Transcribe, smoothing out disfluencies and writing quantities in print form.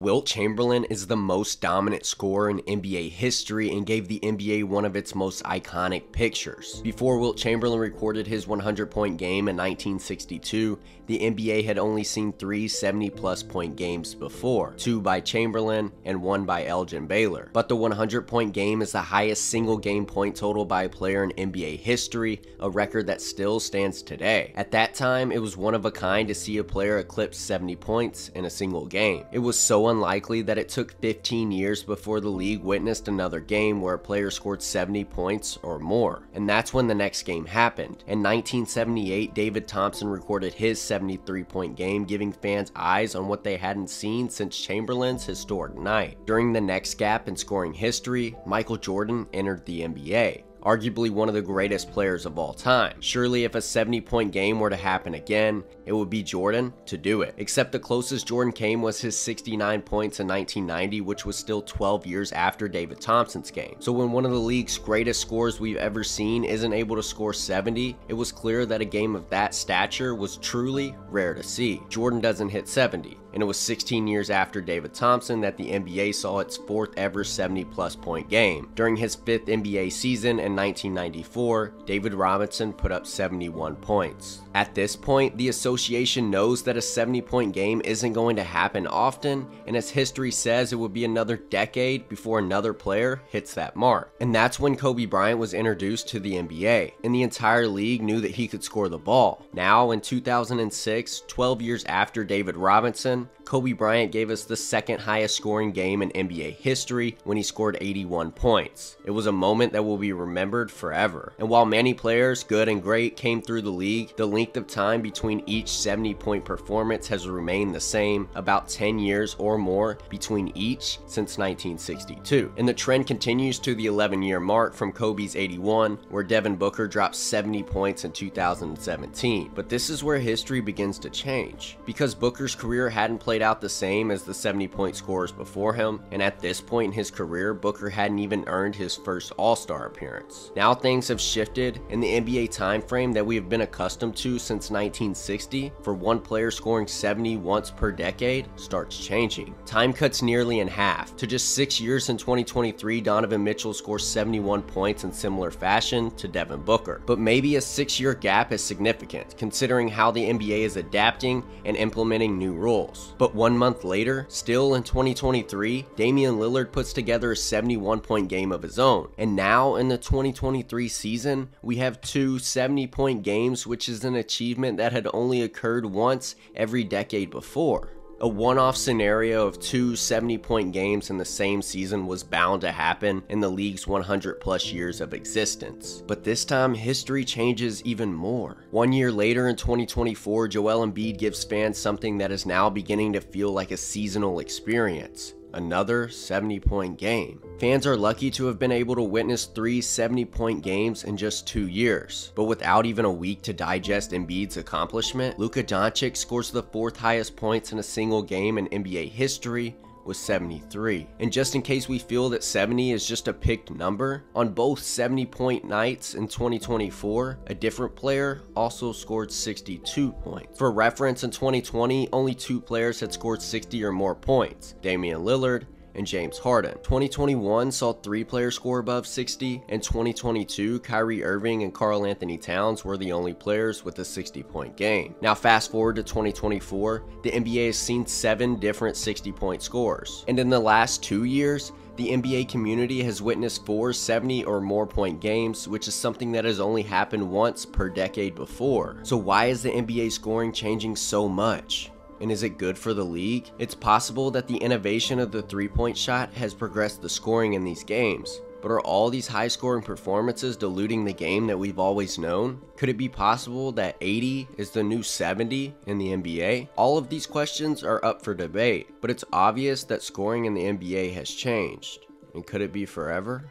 Wilt Chamberlain is the most dominant scorer in NBA history and gave the NBA one of its most iconic pictures. Before Wilt Chamberlain recorded his 100-point game in 1962, the NBA had only seen 3 70-plus point games before, 2 by Chamberlain and 1 by Elgin Baylor. But the 100-point game is the highest single game point total by a player in NBA history, a record that still stands today. At that time, it was one of a kind to see a player eclipse 70 points in a single game. It was so unlikely that it took 15 years before the league witnessed another game where a player scored 70 points or more. And that's when the next game happened. In 1978, David Thompson recorded his 73-point game, giving fans eyes on what they hadn't seen since Chamberlain's historic night. During the next gap in scoring history, Michael Jordan entered the NBA. Arguably one of the greatest players of all time. Surely if a 70-point game were to happen again, it would be Jordan to do it. Except the closest Jordan came was his 69 points in 1990, which was still 12 years after David Thompson's game. So when one of the league's greatest scorers we've ever seen isn't able to score 70, it was clear that a game of that stature was truly rare to see. Jordan doesn't hit 70. And it was 16 years after David Thompson that the NBA saw its 4th ever 70-plus point game. During his 5th NBA season in 1994, David Robinson put up 71 points. At this point, the association knows that a 70-point game isn't going to happen often, and as history says, it would be another decade before another player hits that mark. And that's when Kobe Bryant was introduced to the NBA, and the entire league knew that he could score the ball. Now, in 2006, 12 years after David Robinson, Kobe Bryant gave us the 2nd highest scoring game in NBA history when he scored 81 points. It was a moment that will be remembered forever. And while many players, good and great, came through the league, the length of time between each 70-point performance has remained the same, about 10 years or more between each since 1962. And the trend continues to the 11-year mark from Kobe's 81, where Devin Booker dropped 70 points in 2017. But this is where history begins to change, because Booker's career hadn't played out the same as the 70-point scorers before him, and at this point in his career, Booker hadn't even earned his first All-Star appearance. Now things have shifted, and the NBA time frame that we have been accustomed to since 1960, for one player scoring 70 once per decade, starts changing. Time cuts nearly in half. To just 6 years in 2023, Donovan Mitchell scores 71 points in similar fashion to Devin Booker. But maybe a 6-year gap is significant, considering how the NBA is adapting and implementing new rules. But 1 month later, still in 2023, Damian Lillard puts together a 71-point game of his own. And now in the 2023 season, we have 2 70-point games, which is an achievement that had only occurred once every decade before. A one-off scenario of 2 70-point games in the same season was bound to happen in the league's 100-plus years of existence. But this time, history changes even more. 1 year later in 2024, Joel Embiid gives fans something that is now beginning to feel like a seasonal experience. Another 70-point game. Fans are lucky to have been able to witness 3 70-point games in just 2 years. But without even a week to digest Embiid's accomplishment, Luka Doncic scores the 4th highest points in a single game in NBA history, with 73. And just in case we feel that 70 is just a picked number, on both 70-point nights in 2024, a different player also scored 62 points. For reference, in 2020, only 2 players had scored 60 or more points, Damian Lillard and James Harden. 2021 saw 3 players score above 60, and 2022, Kyrie Irving and Karl Anthony Towns were the only players with a 60-point game. Now fast forward to 2024, the NBA has seen 7 different 60-point scores. And in the last 2 years, the NBA community has witnessed 4 70 or more point games, which is something that has only happened once per decade before. So why is the NBA scoring changing so much? And is it good for the league? It's possible that the innovation of the 3-point shot has progressed the scoring in these games. But are all these high-scoring performances diluting the game that we've always known? Could it be possible that 80 is the new 70 in the NBA? All of these questions are up for debate, but it's obvious that scoring in the NBA has changed. And could it be forever?